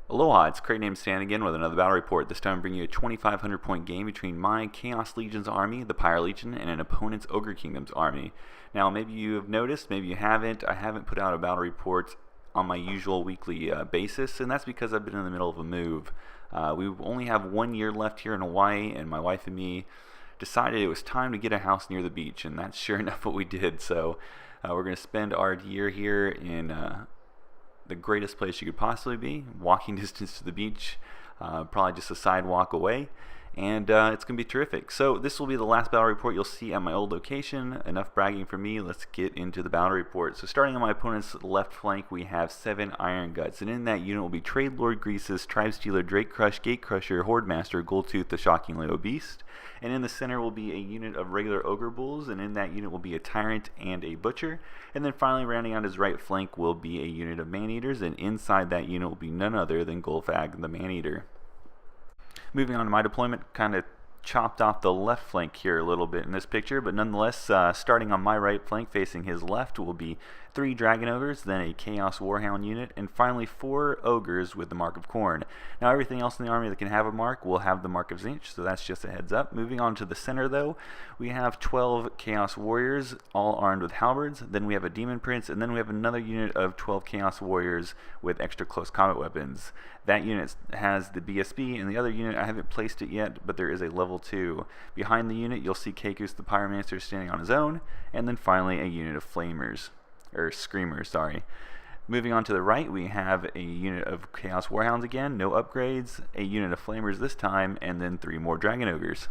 Aloha, it's CreativeNameToStandOut again with another battle report. This time I'm bringing you a 2,500 point game between my Chaos Legion's army, the Pyre Legion, and an opponent's Ogre Kingdom's army. Now maybe you have noticed, maybe you haven't, I haven't put out a battle report on my usual weekly basis, and that's because I've been in the middle of a move. We only have 1 year left here in Hawaii, and my wife and me decided it was time to get a house near the beach, and that's sure enough what we did. So we're going to spend our year here in the greatest place you could possibly be, walking distance to the beach, probably just a sidewalk away, and it's going to be terrific. So this will be the last battle report you'll see at my old location. Enough bragging for me, let's get into the battle report. So starting on my opponent's left flank, we have 7 Iron Guts, and in that unit will be Trade Lord Greasus, Tribe Stealer, Drake Crush, Gate Crusher, Horde Master, Goldtooth, the Shockingly Beast. And in the center will be a unit of regular Ogre Bulls, and in that unit will be a Tyrant and a Butcher. And then finally, rounding out his right flank will be a unit of Man-Eaters, and inside that unit will be none other than Golfag the Man-Eater. Moving on to my deployment, kind of chopped off the left flank here a little bit in this picture, but nonetheless, starting on my right flank facing his left will be 3 Dragon Ogres, then a Chaos Warhound unit, and finally 4 Ogres with the Mark of Khorne. Now everything else in the army that can have a mark will have the Mark of Tzeentch, so that's just a heads up. Moving on to the center though, we have 12 Chaos Warriors, all armed with halberds, then we have a Demon Prince, and then we have another unit of 12 Chaos Warriors with extra close combat weapons. That unit has the BSB, and the other unit, I haven't placed it yet, but there is a level 2. Behind the unit, you'll see Kekus the Pyromancer standing on his own, and then finally a unit of Flamers, or Screamers, sorry. Moving on to the right, we have a unit of Chaos Warhounds again, no upgrades, a unit of Flamers this time, and then 3 more Dragon Ogres.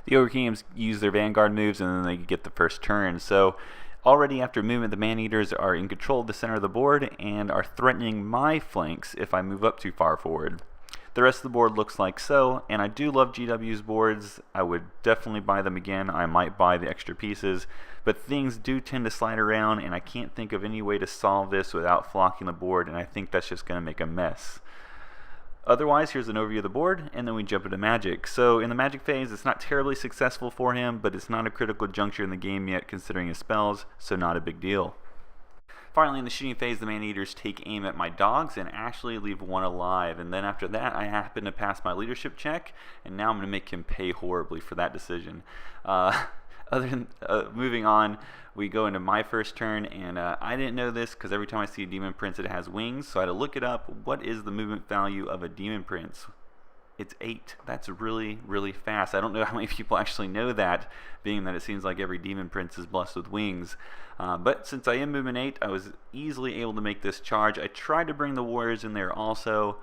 The Ogre Kingdoms use their Vanguard moves, and then they get the first turn, so already after movement, the Man-Eaters are in control of the center of the board and are threatening my flanks if I move up too far forward. The rest of the board looks like so, and I do love GW's boards. I would definitely buy them again. I might buy the extra pieces, but things do tend to slide around, and I can't think of any way to solve this without flocking the board, and I think that's just going to make a mess. Otherwise, here's an overview of the board, and then we jump into Magic. So in the Magic phase, it's not terribly successful for him, but it's not a critical juncture in the game yet considering his spells, so not a big deal. Finally, in the shooting phase, the Man-Eaters take aim at my dogs and actually leave 1 alive, and then after that, I happen to pass my leadership check, and now I'm going to make him pay horribly for that decision. Moving on, we go into my first turn, and I didn't know this because every time I see a Demon Prince it has wings, so I had to look it up. What is the movement value of a Demon Prince? It's 8. That's really, really fast. I don't know how many people actually know that, being that it seems like every Demon Prince is blessed with wings. But since I am movement 8, I was easily able to make this charge. I tried to bring the Warriors in there also,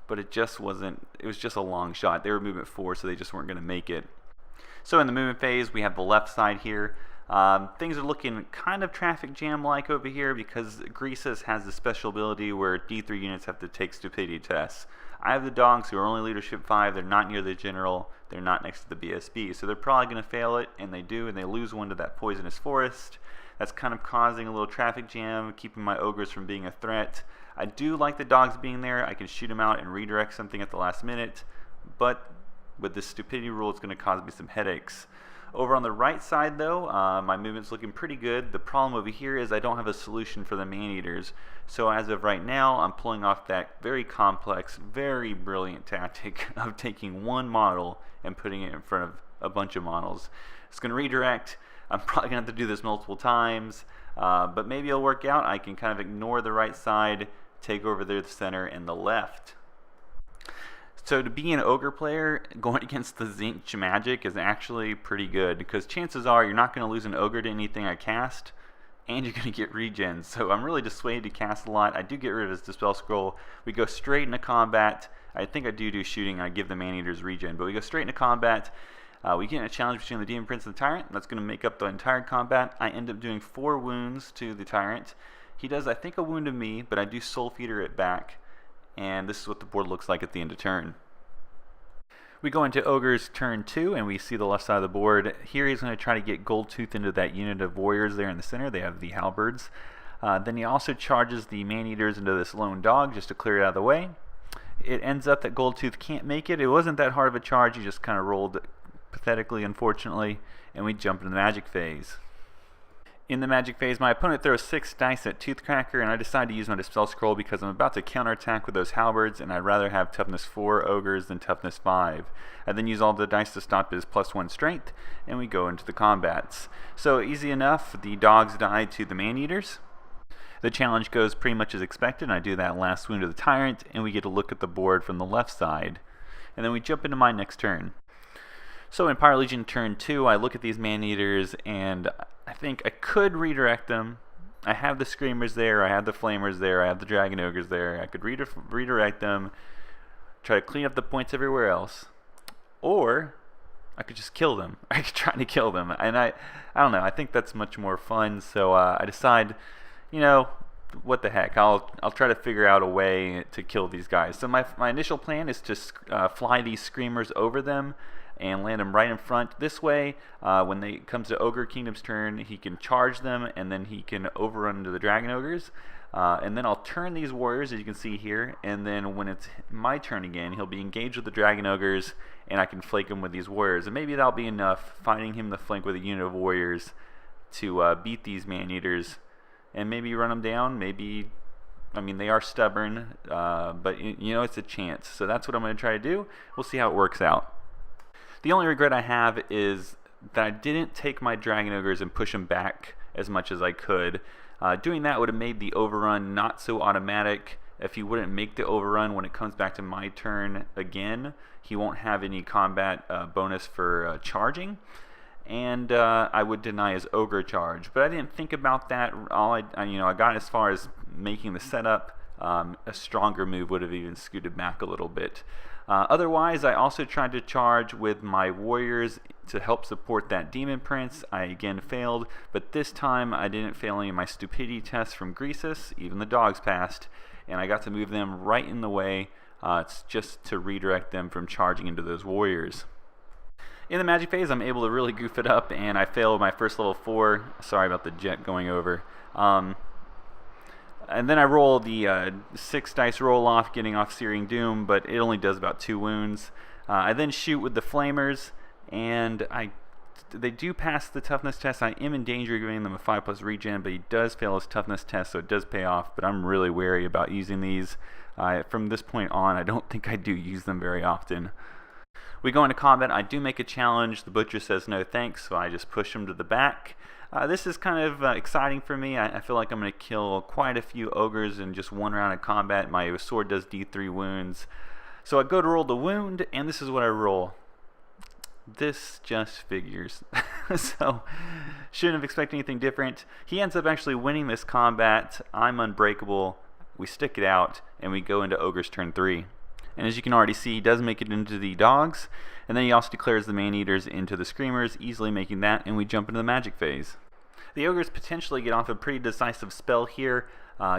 but it just wasn't, it was just a long shot. They were movement 4, so they just weren't going to make it. So in the movement phase, we have the left side here. Things are looking kind of traffic jam-like over here because Greasus has the special ability where D3 units have to take stupidity tests. I have the dogs who are only leadership 5, they're not near the general, they're not next to the BSB, so they're probably going to fail it, and they do, and they lose 1 to that poisonous forest. That's kind of causing a little traffic jam, keeping my ogres from being a threat. I do like the dogs being there. I can shoot them out and redirect something at the last minute, but with this stupidity rule, it's going to cause me some headaches. Over on the right side though, my movement's looking pretty good. The problem over here is I don't have a solution for the Man-Eaters. So as of right now, I'm pulling off that very complex, very brilliant tactic of taking 1 model and putting it in front of a bunch of models. It's going to redirect. I'm probably going to have to do this multiple times, but maybe it'll work out. I can kind of ignore the right side, take over the center and the left. So to be an Ogre player, going against the Tzeentch magic is actually pretty good because chances are you're not going to lose an Ogre to anything I cast, and you're going to get regens. So I'm really dissuaded to cast a lot. I do get rid of his Dispel Scroll. We go straight into combat. I think I do shooting. I give the Man-Eaters regen, but we go straight into combat. We get in a challenge between the Demon Prince and the Tyrant. That's going to make up the entire combat. I end up doing 4 wounds to the Tyrant. He does, I think, a wound to me, but I do Soul Feeder it back. And this is what the board looks like at the end of turn. We go into Ogre's turn 2, and we see the left side of the board. Here he's going to try to get Goldtooth into that unit of warriors there in the center. They have the halberds. Then he also charges the Man-Eaters into this lone dog just to clear it out of the way. It ends up that Goldtooth can't make it. It wasn't that hard of a charge. He just kind of rolled pathetically, unfortunately, and we jump into the Magic phase. In the magic phase, my opponent throws 6 dice at Toothcracker, and I decide to use my Dispel Scroll because I'm about to counterattack with those halberds, and I'd rather have toughness 4 ogres than toughness 5. I then use all the dice to stop his +1 strength, and we go into the combats. So easy enough, the dogs die to the man-eaters. The challenge goes pretty much as expected, and I do that last wound to the Tyrant, and we get a look at the board from the left side. And then we jump into my next turn. So in Pyre Legion turn 2, I look at these man-eaters, and I think I could redirect them. I have the Screamers there, I have the Flamers there, I have the Dragon Ogres there. I could redirect them, try to clean up the points everywhere else. Or I could just kill them. I could try to kill them. And I don't know, I think that's much more fun. So I decide, you know, what the heck, I'll try to figure out a way to kill these guys. So my initial plan is to fly these Screamers over them and land them right in front. This way, when it comes to Ogre Kingdom's turn, he can charge them, and then he can overrun into the Dragon Ogres. And then I'll turn these warriors, as you can see here, and then when it's my turn again, he'll be engaged with the Dragon Ogres, and I can flank him with these warriors. And maybe that'll be enough, finding him the flank with a unit of warriors to beat these man-eaters, and maybe run them down. Maybe, I mean, they are stubborn, but you know, it's a chance. So that's what I'm going to try to do. We'll see how it works out. The only regret I have is that I didn't take my Dragon Ogres and push them back as much as I could. Doing that would have made the overrun not so automatic. If he wouldn't make the overrun when it comes back to my turn again, he won't have any combat bonus for charging, and I would deny his Ogre charge. But I didn't think about that. I got as far as making the setup. A stronger move would have even scooted back a little bit. Otherwise, I also tried to charge with my warriors to help support that Demon Prince. I again failed, but this time I didn't fail any of my stupidity tests from Greasus. Even the dogs passed, and I got to move them right in the way. It's just to redirect them from charging into those warriors. In the magic phase, I'm able to really goof it up, and I failed my first level 4. Sorry about the jet going over. And then I roll the 6 dice roll off, getting off Searing Doom, but it only does about 2 wounds. I then shoot with the Flamers, and they do pass the toughness test. I am in danger of giving them a 5+ regen, but he does fail his toughness test, so it does pay off. But I'm really wary about using these. From this point on, I don't think I do use them very often. We go into combat. I do make a challenge. The Butcher says no thanks, so I just push him to the back. This is kind of exciting for me. I feel like I'm going to kill quite a few ogres in just one round of combat. My sword does D3 wounds. So I go to roll the wound, and this is what I roll. This just figures. So, shouldn't have expected anything different. He ends up actually winning this combat. I'm unbreakable. We stick it out, and we go into Ogre's turn 3. And as you can already see, he does make it into the dogs, and then he also declares the man-eaters into the Screamers, easily making that, and we jump into the magic phase. The ogres potentially get off a pretty decisive spell here,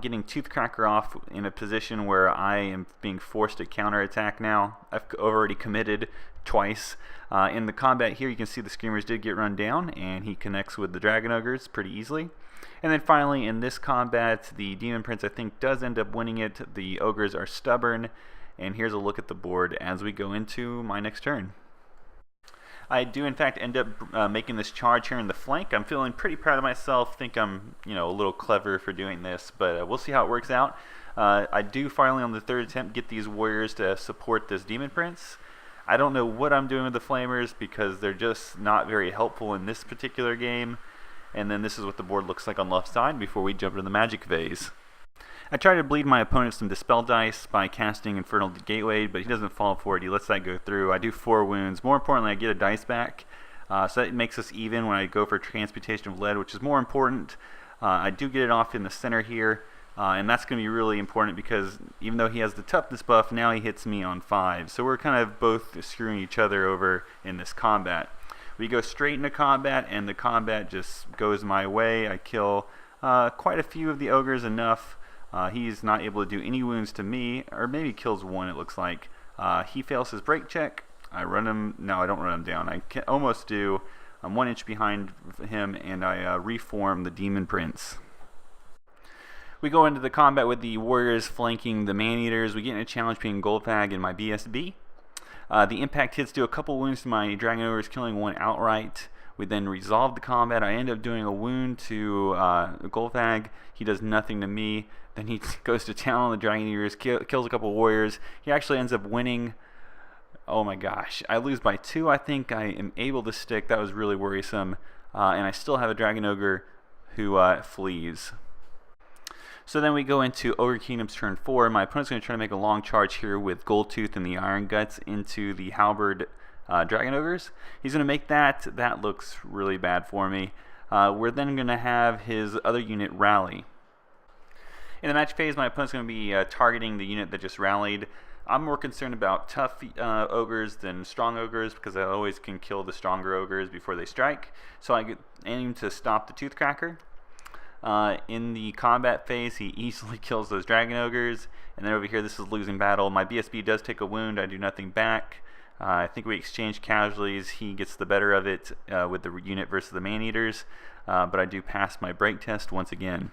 getting Toothcracker off in a position where I am being forced to counterattack now. I've already committed twice. In the combat here, you can see the Screamers did get run down, and he connects with the Dragon Ogres pretty easily. And then finally, in this combat, the Demon Prince, I think, does end up winning it. The ogres are stubborn. And here's a look at the board as we go into my next turn. I do in fact end up making this charge here in the flank. I'm feeling pretty proud of myself. Think I'm a little clever for doing this, but we'll see how it works out. I do finally on the 3rd attempt get these warriors to support this Demon Prince. I don't know what I'm doing with the Flamers because they're just not very helpful in this particular game. And then this is what the board looks like on the left side before we jump into the magic phase. I try to bleed my opponent some Dispel dice by casting Infernal Gateway, but he doesn't fall for it. He lets that go through. I do 4 wounds. More importantly, I get a dice back, so that makes us even when I go for Transmutation of Lead, which is more important. I do get it off in the center here, and that's going to be really important because even though he has the toughness buff, now he hits me on 5. So we're kind of both screwing each other over in this combat. We go straight into combat, and the combat just goes my way. I kill quite a few of the ogres, enough. He's not able to do any wounds to me, or maybe kills 1, it looks like. He fails his break check. I run him. No, I don't run him down. I can almost do. I'm 1 inch behind him, and I reform the Demon Prince. We go into the combat with the warriors flanking the man-eaters. We get in a challenge between Goldfag and my BSB. The impact hits do a couple wounds to my Dragon Ogres, killing one outright. We then resolve the combat. I end up doing a wound to Golfag. He does nothing to me. Then he goes to town on the Dragon Ogres, kills a couple warriors. He actually ends up winning. Oh my gosh. I lose by 2. I think I am able to stick. That was really worrisome. And I still have a Dragon Ogre who flees. So then we go into Ogre Kingdom's turn 4. My opponent's going to try to make a long charge here with Goldtooth and the Iron Guts into the Halberd Dragon Ogres. He's going to make that. That looks really bad for me. We're then going to have his other unit rally. In the match phase, my opponent's going to be targeting the unit that just rallied. I'm more concerned about tough ogres than strong ogres because I always can kill the stronger ogres before they strike. So I aim to stop the Toothcracker. In the combat phase, he easily kills those Dragon Ogres. And then over here, this is losing battle. My BSB does take a wound. I do nothing back. I think we exchange casualties. He gets the better of it with the unit versus the Man-Eaters. But I do pass my break test once again.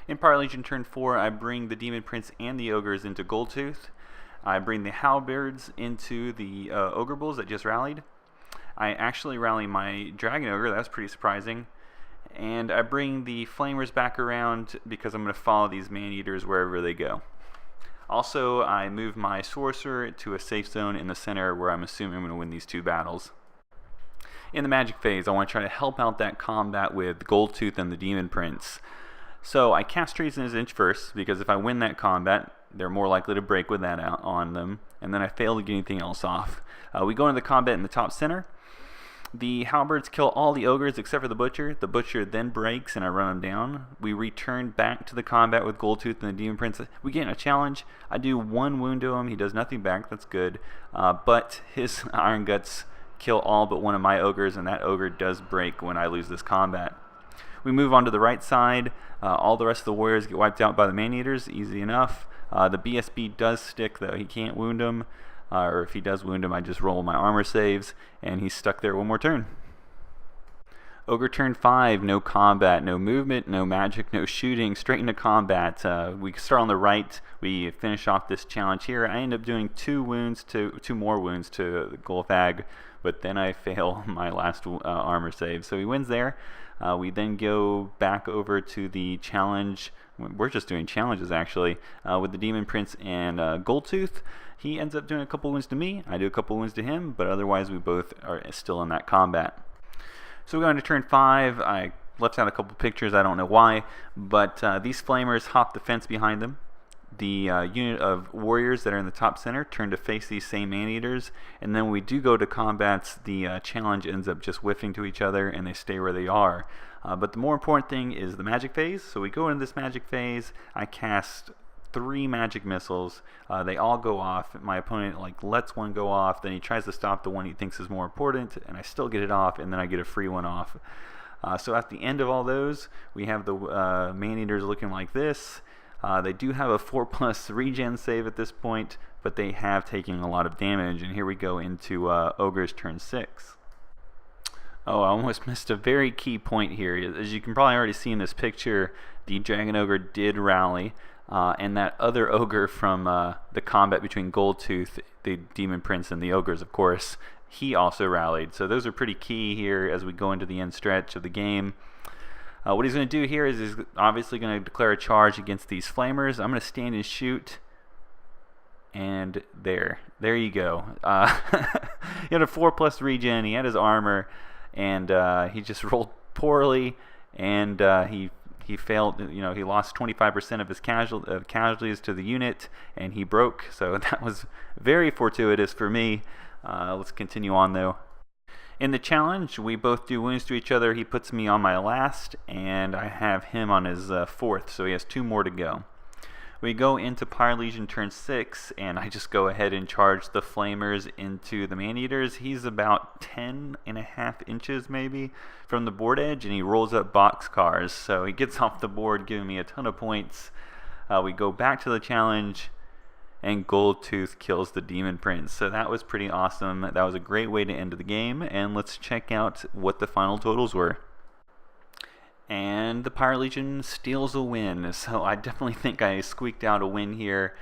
In Pyre Legion turn 4, I bring the Demon Prince and the Ogres into Goldtooth. I bring the Halberds into the Ogre Bulls that just rallied. I actually rally my Dragon Ogre. That was pretty surprising. And I bring the Flamers back around because I'm going to follow these Man-Eaters wherever they go. Also, I move my Sorcerer to a safe zone in the center where I'm assuming I'm going to win these 2 battles. In the Magic phase, I want to try to help out that combat with Goldtooth and the Demon Prince. So I cast Treasonous Inch first, because if I win that combat, they're more likely to break with that out on them, and then I fail to get anything else off. We go into the combat in the top center. The Halberds kill all the Ogres except for the Butcher. The Butcher then breaks and I run him down. We return back to the combat with Goldtooth and the Demon Prince. We get in a challenge. I do 1 wound to him. He does nothing back. That's good. But his Iron Guts kill all but one of my Ogres, and that Ogre does break when I lose this combat. We move on to the right side. All the rest of the warriors get wiped out by the Man-Eaters. Easy enough. The BSB does stick, though. He can't wound him. Or if he does wound him, I just roll my armor saves, and he's stuck there 1 more turn. Ogre turn 5, no combat, no movement, no magic, no shooting, straight into combat. We start on the right. We finish off this challenge here. I end up doing 2 more wounds to Golfag, but then I fail my last armor save. So he wins there. We then go back over to the challenge. We're just doing challenges actually with the Demon Prince and Goldtooth. He ends up doing a couple wounds to me. I do a couple wounds to him, but otherwise we both are still in that combat. So we go into turn 5. I left out a couple pictures. I don't know why, but these Flamers hop the fence behind them. The unit of warriors that are in the top center turn to face these same Man-Eaters, and then when we do go to combats, the challenge ends up just whiffing to each other and they stay where they are. But the more important thing is the magic phase. So we go into this magic phase. I cast 3 magic missiles. They all go off. My opponent lets one go off, then he tries to stop the one he thinks is more important, and I still get it off, and then I get a free one off. So at the end of all those, we have the Man-Eaters looking like this. They do have a 4+ regen save at this point, but they have taken a lot of damage, and here we go into Ogre's turn 6. Oh, I almost missed a very key point here. As you can probably already see in this picture, the Dragon Ogre did rally, and that other Ogre from the combat between Goldtooth, the Demon Prince, and the Ogres, of course, he also rallied. So those are pretty key here as we go into the end stretch of the game. What he's going to do here is he's obviously going to declare a charge against these Flamers. I'm going to stand and shoot. And there you go. He had a 4+ regen. He had his armor, and he just rolled poorly, and he failed. You know, he lost 25% of his casualties to the unit, and he broke. So that was very fortuitous for me. Let's continue on though. In the challenge, we both do wounds to each other. He puts me on my last, and I have him on his 4th, so he has 2 more to go. We go into Pyre Legion turn 6, and I just go ahead and charge the Flamers into the Man-Eaters. He's about 10.5 inches maybe from the board edge, and he rolls up boxcars, so he gets off the board, giving me a ton of points. We go back to the challenge, and Goldtooth kills the Demon Prince. So that was pretty awesome. That was a great way to end the game, and let's check out what the final totals were. And the Pyre Legion steals a win, so I definitely think I squeaked out a win here.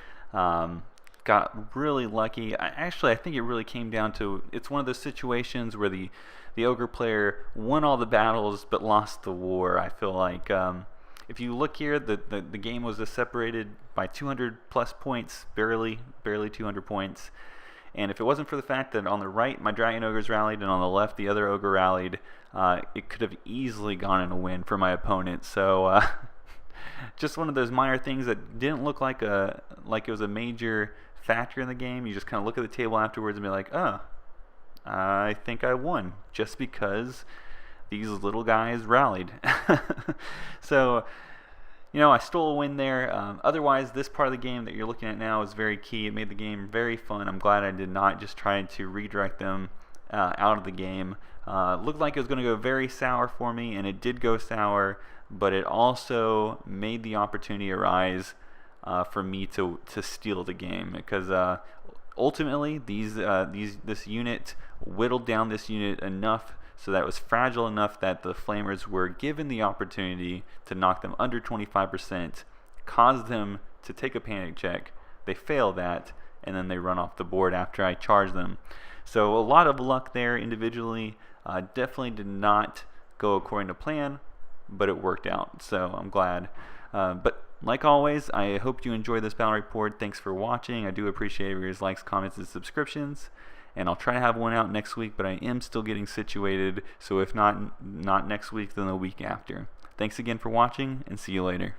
got really lucky. I think it really came down to, it's one of those situations where the Ogre player won all the battles but lost the war. I feel like if you look here, the game was separated by 200 plus points, barely 200 points. And if it wasn't for the fact that on the right my Dragon Ogres rallied and on the left the other Ogre rallied, it could have easily gone in a win for my opponent. So just one of those minor things that didn't look like it was a major factor in the game. You just kind of look at the table afterwards and be like, oh, I think I won just because these little guys rallied. So, I stole a win there. Otherwise, this part of the game that you're looking at now is very key. It made the game very fun. I'm glad I did not just try to redirect them out of the game. Looked like it was going to go very sour for me, and it did go sour, but it also made the opportunity arise for me to steal the game, because ultimately this unit whittled down this unit enough so that it was fragile enough that the Flamers were given the opportunity to knock them under 25%, caused them to take a panic check. They fail that, and then they run off the board after I charge them. So a lot of luck there individually. Definitely did not go according to plan, but it worked out, so I'm glad. But like always, I hope you enjoyed this battle report. Thanks for watching. I do appreciate your likes, comments, and subscriptions. And I'll try to have one out next week, but I am still getting situated, so if not next week, then the week after. Thanks again for watching, and see you later.